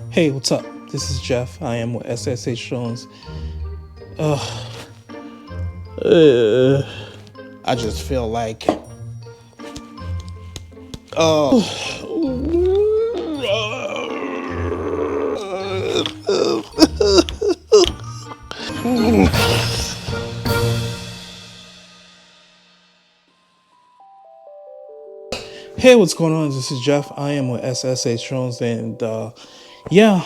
Hey, what's up? This is Jeff. I am with SSH Drones. I just feel like, Hey, what's going on? This is Jeff. I am with SSH Drones, and yeah,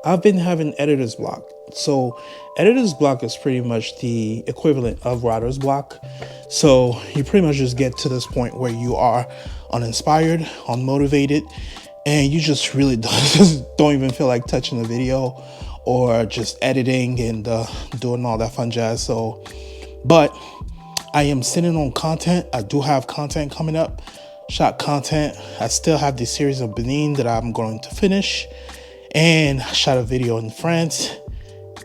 I've been having editor's block. So, editor's block is pretty much the equivalent of writer's block. So, you pretty much just get to this point where you are uninspired, unmotivated, and you just really don't even feel like touching the video or just editing and doing all that fun jazz. So, but I am sitting on content. I do have content coming up, shot content. I still have the series of Benin that I'm going to finish, and I shot a video in France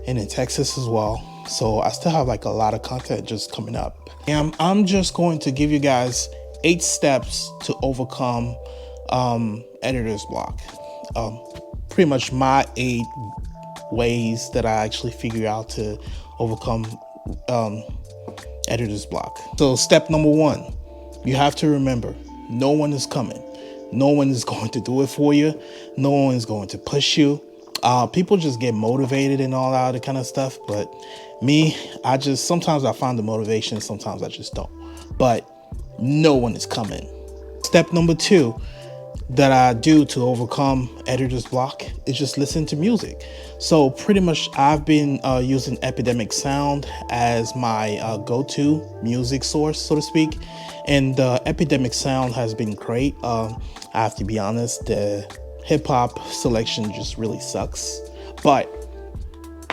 and in Texas as well. So I still have like a lot of content just coming up. And I'm just going to give you guys 8 steps to overcome editor's block. Pretty much my 8 ways that I actually figure out to overcome editor's block. So step number 1, you have to remember, no one is coming. No one is going to do it for you. No one is going to push you. People just get motivated and all that kind of stuff. But me, sometimes I find the motivation, sometimes I just don't. But no one is coming. Step number 2 that I do to overcome editor's block is just listen to music. So pretty much I've been using Epidemic Sound as my go-to music source, so to speak. And Epidemic Sound has been great. I have to be honest, the hip-hop selection just really sucks. But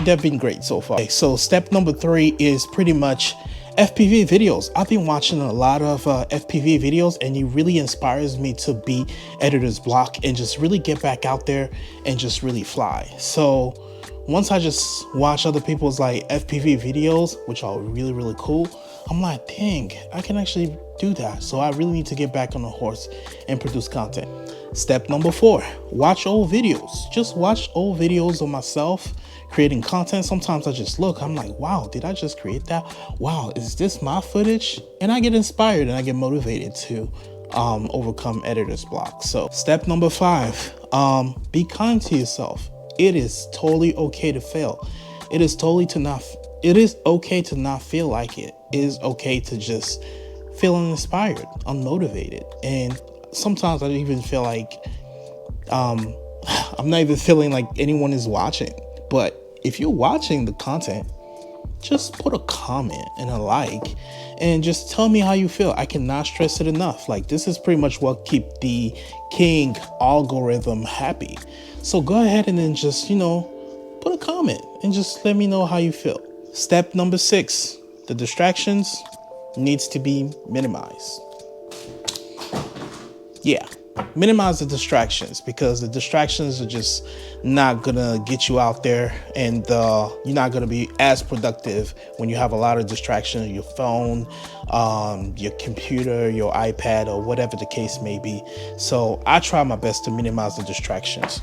they've been great so far. Okay, so step number 3 is pretty much FPV videos. I've been watching a lot of FPV videos, and it really inspires me to beat editor's block and just really get back out there and just really fly. So once I just watch other people's like FPV videos, which are really, really cool, I'm like, dang, I can actually do that. So I really need to get back on the horse and produce content. Step number 4, watch old videos. Just watch old videos of myself creating content. Sometimes I just look, I'm like, wow, did I just create that? Wow, is this my footage? And I get inspired and I get motivated to overcome editor's block. So step number 5, be kind to yourself. It is totally okay to fail. It is okay to not feel like it. It is okay to just feel uninspired, unmotivated. And sometimes I even feel like I'm not even feeling like anyone is watching. But if you're watching the content, just put a comment and a like and just tell me how you feel. I cannot stress it enough. Like, this is pretty much what keep the king algorithm happy. So go ahead and then just, put a comment and just let me know how you feel. Step number 6, the distractions needs to be minimized. Yeah, minimize the distractions, because the distractions are just not gonna get you out there, and you're not gonna be as productive when you have a lot of distractions, your phone, your computer, your iPad, or whatever the case may be. So I try my best to minimize the distractions.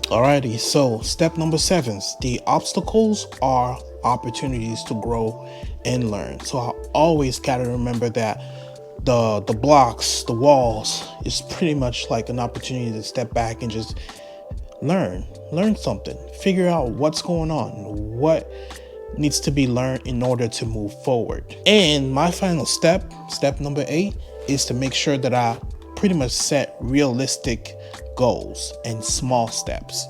Alrighty, so step number 7, the obstacles are opportunities to grow and learn. So I always gotta remember that the blocks, the walls is pretty much like an opportunity to step back and just learn something, figure out what's going on, what needs to be learned in order to move forward. And my final step number 8, is to make sure that I pretty much set realistic goals and small steps.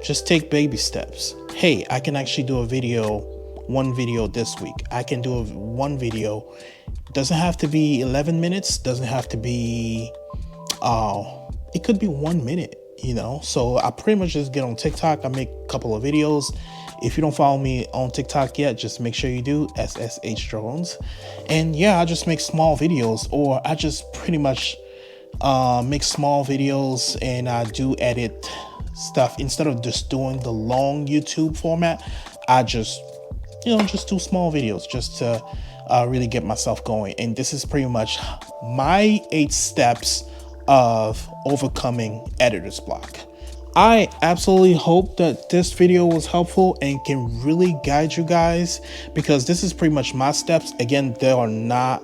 Just take baby steps. Hey, I can actually do one video this week. I can do one video. Doesn't have to be 11 minutes. Doesn't have to be, it could be 1 minute, So I pretty much just get on TikTok. I make a couple of videos. If you don't follow me on TikTok yet, just make sure you do, SSH Drones. And yeah, I just make small videos, or I just pretty much make small videos, and I do edit stuff. Instead of just doing the long YouTube format, I just do small videos just to really get myself going. And this is pretty much my 8 steps of overcoming editor's block. I absolutely hope that this video was helpful and can really guide you guys, because this is pretty much my steps. Again, they are not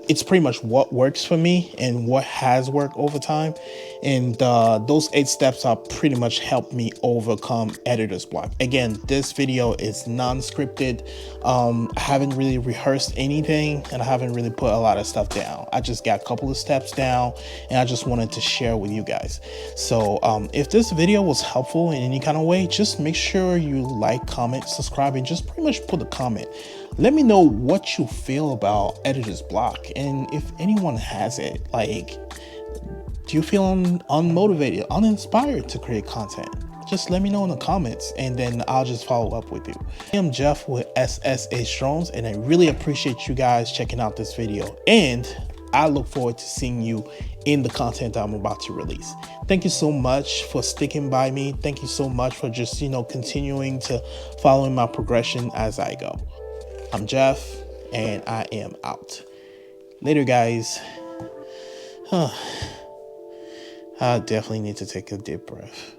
it's pretty much what works for me and what has worked over time, and those 8 steps are pretty much helped me overcome editor's block. Again, this video is non-scripted. I haven't really rehearsed anything, and I haven't really put a lot of stuff down. I just got a couple of steps down, and I just wanted to share with you guys. So if this video was helpful in any kind of way, just make sure you like, comment, subscribe, and just pretty much put a comment. Let me know what you feel about editor's block, and if anyone has it. Like, do you feel unmotivated, uninspired to create content? Just let me know in the comments, and then I'll just follow up with you. I am Jeff with SSH Drones, and I really appreciate you guys checking out this video, and I look forward to seeing you in the content that I'm about to release. Thank you so much for sticking by me. Thank you so much for just, continuing to following my progression as I go. I'm Jeff, and I am out. Later, guys. I definitely need to take a deep breath.